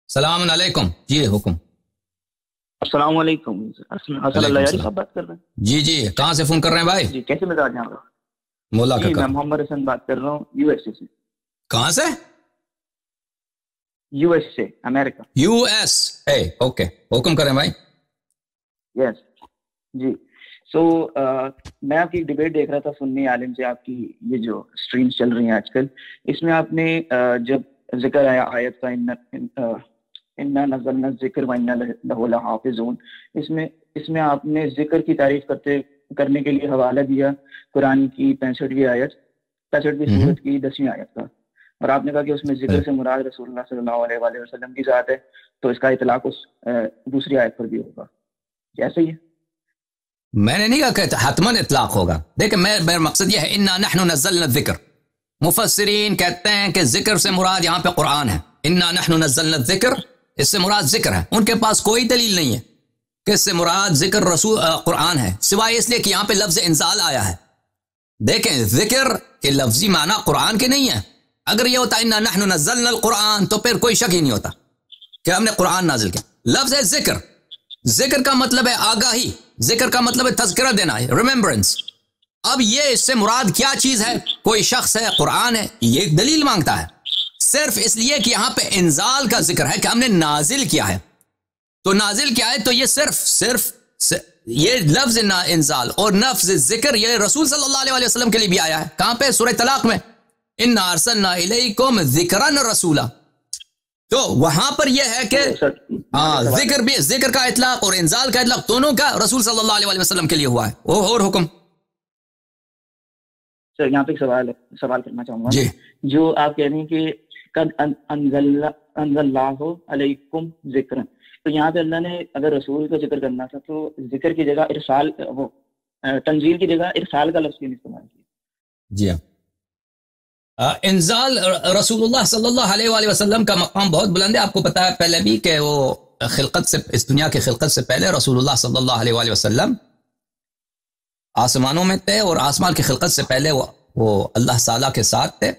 السلام علیکم جی حکم. السلام علیکم. حسن اللہ یاری صاحب بات کر رہے ہیں؟ جی جی کہاں سے فون کر رہے ہیں بھائی؟ جی کیسے مزاج ہیں آپ؟ مولا جی کا میں محمد حسن بات کر رہا ہوں یو ایس اے سے. کہاں سے؟ یو ایس سے امریکہ. U S A. اوکے حکم کریں بھائی. یس جی. سو میں آپ کی ڈبیٹ دیکھ رہا تھا سنی عالم سے. آپ کی یہ جو اسٹریمز چل رہی ہیں آج کل اس میں آپ نے جب ذکر آیا آیت کا انا نزلنا الذکر وانا لہ لحافظون، اس میں آپ نے ذکر کی تعریف کرنے کے لیے حوالہ دیا قرآن کی 65ویں آیت 65ویں سورت کی 10ویں آیت کا، اور آپ نے کہا کہ اس میں ذکر سے مراد رسول اللہ صلی اللہ علیہ وآلہ وسلم کی ذات ہے، تو اس کا اطلاق اس دوسری آیت پر بھی ہوگا. ایسا ہی ہے؟ میں نے نہیں کہا کہ حتماً اطلاق ہوگا. دیکھیں میرا مقصد یہ ہے انا نحن نزلنا الذکر. مفسرین کہتے ہیں کہ ذکر سے مراد یہاں پہ قرآن ہے. انا نحن نزلنا الذکر اس سے مراد ذکر ہے. ان کے پاس کوئی دلیل نہیں ہے کہ اس سے مراد ذکر رسول قرآن ہے، سوائے اس لیے کہ یہاں پہ لفظ انزال آیا ہے. دیکھیں ذکر کے لفظی معنی قرآن کے نہیں ہے. اگر یہ ہوتا انا نحن نزلنا القرآن تو پھر کوئی شک ہی نہیں ہوتا کہ ہم نے قرآن نازل کیا. لفظ ہے ذکر. ذکر کا مطلب ہے آگاہی، ذکر کا مطلب ہے تذکرہ دینا ہے، ریممبرنس. اب یہ اس سے مراد کیا چیز ہے؟ کوئی شخص ہے، قرآن ہے، یہ ایک دلیل مانگتا ہے صرف اس لیے کہ یہاں پہ انزال کا ذکر ہے کہ ہم نے نازل کیا ہے. تو نازل کیا ہے تو یہ صرف یہ لفظ انزال اور نفظ ذکر یہ رسول صلی اللہ علیہ وسلم کے لیے بھی آیا ہے. کہاں پہ؟ سورہ طلاق میں انا ارسلنا الیکم ذکرا رسولا. تو وہاں پر یہ ہے کہ ذکر بھی، ذکر کا اطلاق اور انزال کا اطلاق دونوں کا رسول صلی اللہ علیہ وسلم کے لیے ہوا ہے. اور حکم سر یہاں پہ ایک سوال کرنا چاہوں گا. جی جو آپ کہہ رہے ہیں کہ قد انزل اللہ علیکم ذکرا، تو یہاں پہ اللہ نے اگر رسول کا ذکر کرنا تھا تو ذکر کی جگہ ارسال، وہ تنزیل کی جگہ ارسال کا لفظ کیوں استعمال کیا؟ جی ہاں. انزال رسول اللہ صلی اللہ علیہ وآلہ وسلم کا مقام بہت بلند ہے. آپ کو پتا ہے پہلے بھی کہ وہ خلقت سے، اس دنیا کی خلقت سے پہلے رسول اللہ صلی اللہ علیہ وآلہ وسلم آسمانوں میں تھے، اور آسمان کی خلقت سے پہلے وہ اللہ تعالیٰ کے ساتھ تھے.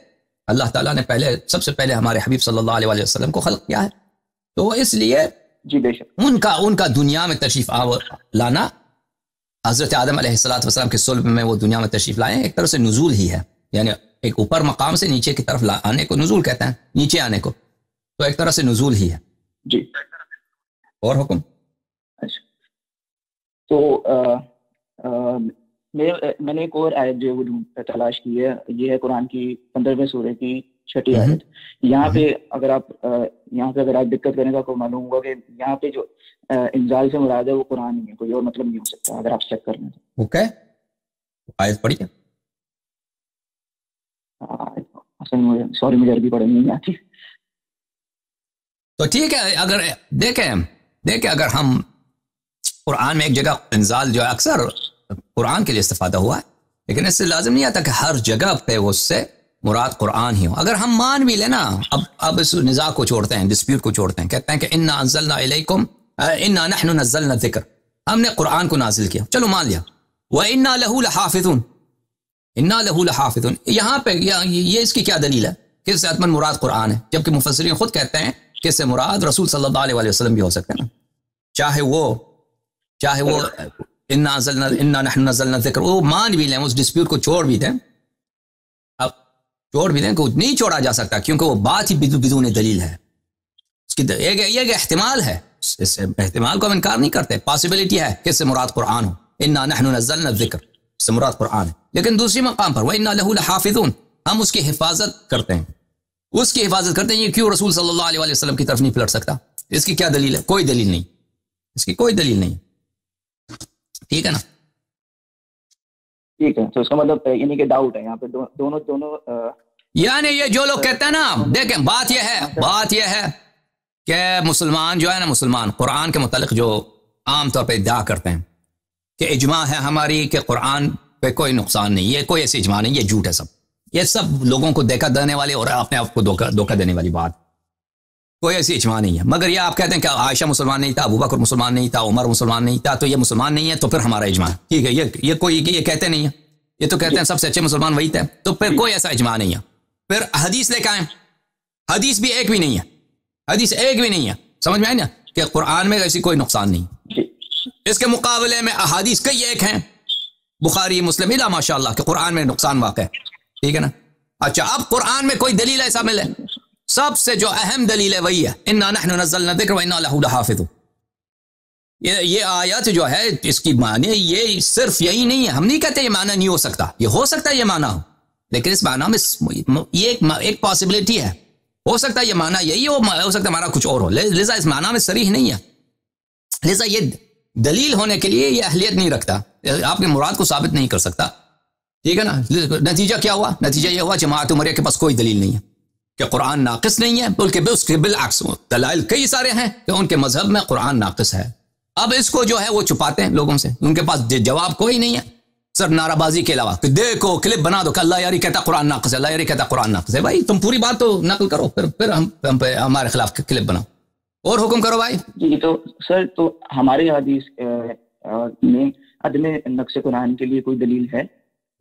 اللہ تعالیٰ نے سب سے پہلے ہمارے حبیب صلی اللہ علیہ وآلہ وسلم کو خلق کیا ہے. تو اس لیے جی بے شک ان کا دنیا میں تشریف لانا، حضرت آدم علیہ السلام کے صلب میں وہ دنیا میں تشریف لائے، ایک طرح سے نزول ہی ہے. یعنی ایک اوپر مقام سے نیچے کی طرف آنے کو نزول کہتے ہیں، نیچے آنے کو، تو ایک طرح سے نزول ہی ہے. جی اور حکم. اچھا تو میں نے ایک اور آیت جو تلاش کی ہے، یہ ہے قرآن کی 15ویں سورہ کی 6 آیت. یہاں پہ اگر آپ دقت کرنے کا کوئی معلوم ہوگا کہ یہاں پہ جو انزال سے مراد ہے وہ قرآن ہی ہے، کوئی اور مطلب نہیں ہو سکتا اگر آپ چیک کر لیں تو. اوکے آیت پڑھیے. سوری مجھے عربی پڑھنے نہیں آتی. تو ٹھیک ہے، اگر دیکھیں اگر ہم قرآن میں ایک جگہ انزال جو ہے اکثر قرآن کے لیے استفادہ ہوا ہے، لیکن اس سے لازم نہیں آتا کہ ہر جگہ پہ وہ اس سے مراد قرآن ہی ہو. اگر ہم مان بھی لینا، اب اس نزاع کو چھوڑتے ہیں، ڈسپیوٹ کو چھوڑتے ہیں، کہتے ہیں کہ انا انزلنا الیکم انا نحن نزلنا الذکر، ہم نے قرآن کو نازل کیا، چلو مان لیا. وَإِنَّا لَهُ لَحَافِظُونَ، انا لہو لحافظون. یہاں پہ یہ اس کی کیا دلیل ہے کہ اس سے حتماً مراد قرآن ہے، جبکہ مفسرین خود کہتے ہیں کہ اس سے مراد رسول صلی اللہ علیہ وآلہ وسلم بھی ہو سکتے ہیں نا. چاہے وہ انا نحن نزلنا الذکر، وہ مان بھی لیں، اس ڈسپیوٹ کو چھوڑ بھی دیں. اب چھوڑ بھی دیں کہ نہیں چھوڑا جا سکتا، کیونکہ وہ بات ہی بدون دلیل ہے. اس کی ایک احتمال ہے، اس احتمال کو ہم انکار نہیں کرتے. پاسبلٹی ہے کہ اس سے مراد قرآن ہو، انا نحن نزلنا الذکر سے مراد قرآن ہے. لیکن دوسری مقام پر وَإِنَّا لَهُ لَحَافِظُونَ، ہم اس کی حفاظت کرتے ہیں. یہ کیوں رسول صلی اللہ علیہ وسلم کی طرف نہیں پلٹ سکتا؟ اس کی کیا دلیل ہے؟ کوئی دلیل نہیں، اس کی کوئی دلیل نہیں. ٹھیک ہے نا؟ ٹھیک ہے. تو اس کا مطلب یعنی کہ ڈاؤٹ ہے یہاں پہ دونوں یعنی یہ جو لوگ کہتے ہیں نا، دیکھیں بات یہ ہے کہ مسلمان جو ہے نا، مسلمان قرآن کے متعلق جو عام طور پہ ادعا کرتے ہیں کہ اجماع ہے ہماری کہ قرآن پہ کوئی نقصان نہیں، یہ کوئی ایسی اجماع نہیں، یہ جھوٹ ہے. یہ سب لوگوں کو دھوکہ دینے والے اور اپنے آپ کو دھوکہ دینے والی بات. کوئی ایسی اجماع نہیں ہے. مگر یہ آپ کہتے ہیں کہ عائشہ مسلمان نہیں تھا، ابو بکر مسلمان نہیں تھا، عمر مسلمان نہیں تھا، تو یہ مسلمان نہیں ہے، تو پھر ہمارا اجماع ہے. ٹھیک ہے، یہ کہتے نہیں ہیں. یہ تو کہتے ہیں سب سے اچھے مسلمان وہی تھے، تو پھر کوئی ایسا اجماع نہیں ہے. پھر حدیث لے کے آئیں، حدیث بھی ایک بھی نہیں ہے. حدیث ایک بھی نہیں ہے، سمجھ میں آئی نا کہ قرآن میں ایسی کوئی نقصان نہیں۔ اس کے مقابلے میں احادیث کئی ایک ہیں، بخاری مسلم الا ماشاء اللہ کہ قرآن میں نقصان واقع ہے، ٹھیک ہے نا۔ اچھا اب قرآن میں کوئی دلیل ایسا ملے، سب سے جو اہم دلیل ہے وہی ہے انا نحن نزلنا الذکر وانا لہ لحافظون۔ یہ آیت جو ہے اس کی معنی یہ صرف یہی نہیں ہے، ہم نہیں کہتے یہ معنی نہیں ہو سکتا، یہ ہو سکتا ہے یہ معنی ہو، لیکن اس معنی میں یہ ایک پاسبلٹی ہے، ہو سکتا ہے یہ معنی یہی ہو سکتا ہے ہمارا کچھ اور ہو، لہذا اس معنی میں صریح نہیں ہے، لہذا یہ دلیل ہونے کے لیے یہ اہلیت نہیں رکھتا، آپ کی مراد کو ثابت نہیں کر سکتا، ٹھیک ہے نا۔ نتیجہ کیا ہوا؟ نتیجہ یہ ہوا جماعت عمریہ کے پاس کوئی دلیل نہیں ہے کہ قرآن ناقص نہیں ہے، بلکہ اس کے بالعکس دلائل کئی سارے ہیں کہ ان کے مذہب میں قرآن ناقص ہے۔ اب اس کو جو ہے وہ چھپاتے ہیں لوگوں سے، ان کے پاس جواب کوئی نہیں ہے صرف نعرہ بازی کے علاوہ کہ دیکھو کلپ بنا دو کہ اللہ یاری کہتا قرآن ناقص ہے، اللہ یاری کہتا قرآن ناقص ہے۔ بھائی تم پوری بات تو نقل کرو، پھر ہم پہ ہمارے خلاف کلپ بناؤ اور حکم کرو بھائی۔ جی تو سر تو ہمارے حدیث میں عدم نقص قرآن کے لیے کوئی دلیل ہے؟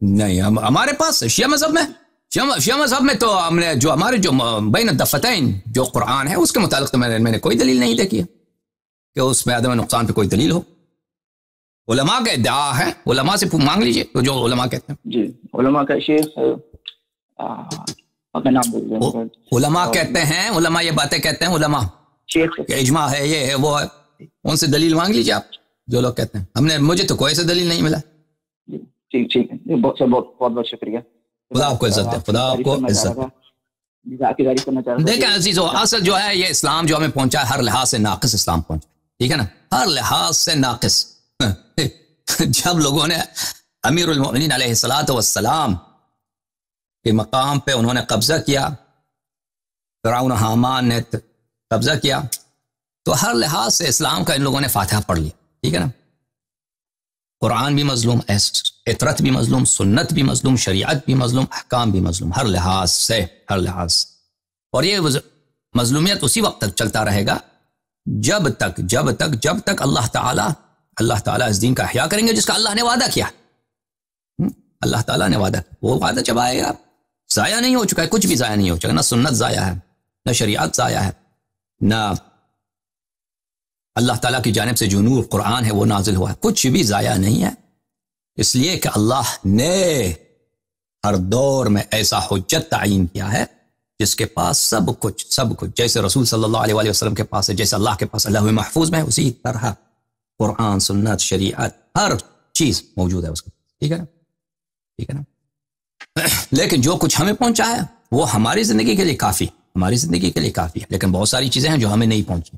نہیں، ہمارے پاس شیعہ مذہب میں تو ہم نے جو ہمارے جو بین الدفتین جو قرآن ہے اس کے متعلق تو میں نے کوئی دلیل نہیں دیکھی ہے کہ اس میں عدم نقصان پہ کوئی دلیل ہو۔ علماء کا ادعا ہے، علماء سے مانگ لیجئے تو جو علماء کہتے ہیں۔ جی علماء کا شیخ اپنا نام بول دیں۔ علماء کہتے ہیں، علماء یہ باتیں کہتے ہیں، علماء شیخ کہ اجماع ہے، یہ ہے وہ ہے، ان سے دلیل مانگ لیجئے آپ جو لوگ کہتے ہیں۔ مجھے تو کوئی سے دلیل نہیں ملا۔ ٹھیک ہے، بہت شکریہ، خدا آپ کو عزت دے، خدا آپ کو عزت دے۔ دیکھیں عزیزو، اصل جو ہے یہ اسلام جو ہمیں پہنچا ہے ہر لحاظ سے ناقص اسلام پہنچا، ٹھیک ہے نا، ہر لحاظ سے ناقص۔ جب لوگوں نے امیر المؤمنین علیہ الصلوۃ والسلام کے مقام پہ انہوں نے قبضہ کیا، فرعون حامان نے قبضہ کیا، تو ہر لحاظ سے اسلام کا ان لوگوں نے فاتحہ پڑھ لیا، ٹھیک ہے نا۔ قرآن بھی مظلوم، فطرت بھی مظلوم، سنت بھی مظلوم، شریعت بھی مظلوم، احکام بھی مظلوم، ہر لحاظ سے، ہر لحاظ سے۔ اور یہ مظلومیت اسی وقت تک چلتا رہے گا جب تک اللہ تعالیٰ اس دین کا احیاء کریں گے جس کا اللہ نے وعدہ کیا۔ اللہ تعالیٰ نے وعدہ، وہ وعدہ جب آئے گا ضائع نہیں ہو چکا ہے، کچھ بھی ضائع نہیں ہو چکا، نہ سنت ضائع ہے، نہ شریعت ضائع ہے، نہ اللہ تعالیٰ کی جانب سے جو نور قرآن ہے وہ نازل ہوا ہے، کچھ بھی ضائع نہیں ہے، اس لیے کہ اللہ نے ہر دور میں ایسا حجت تعین کیا ہے جس کے پاس سب کچھ جیسے رسول صلی اللہ علیہ وسلم کے پاس ہے، جیسے اللہ کے پاس اللہ محفوظ میں ہے، اسی طرح قرآن، سنت، شریعت، ہر چیز موجود ہے اس کے، ٹھیک ہے نا، ٹھیک ہے نا۔ لیکن جو کچھ ہمیں پہنچا ہے وہ ہماری زندگی کے لیے کافی ہے، لیکن بہت ساری چیزیں ہیں جو ہمیں نہیں پہنچی۔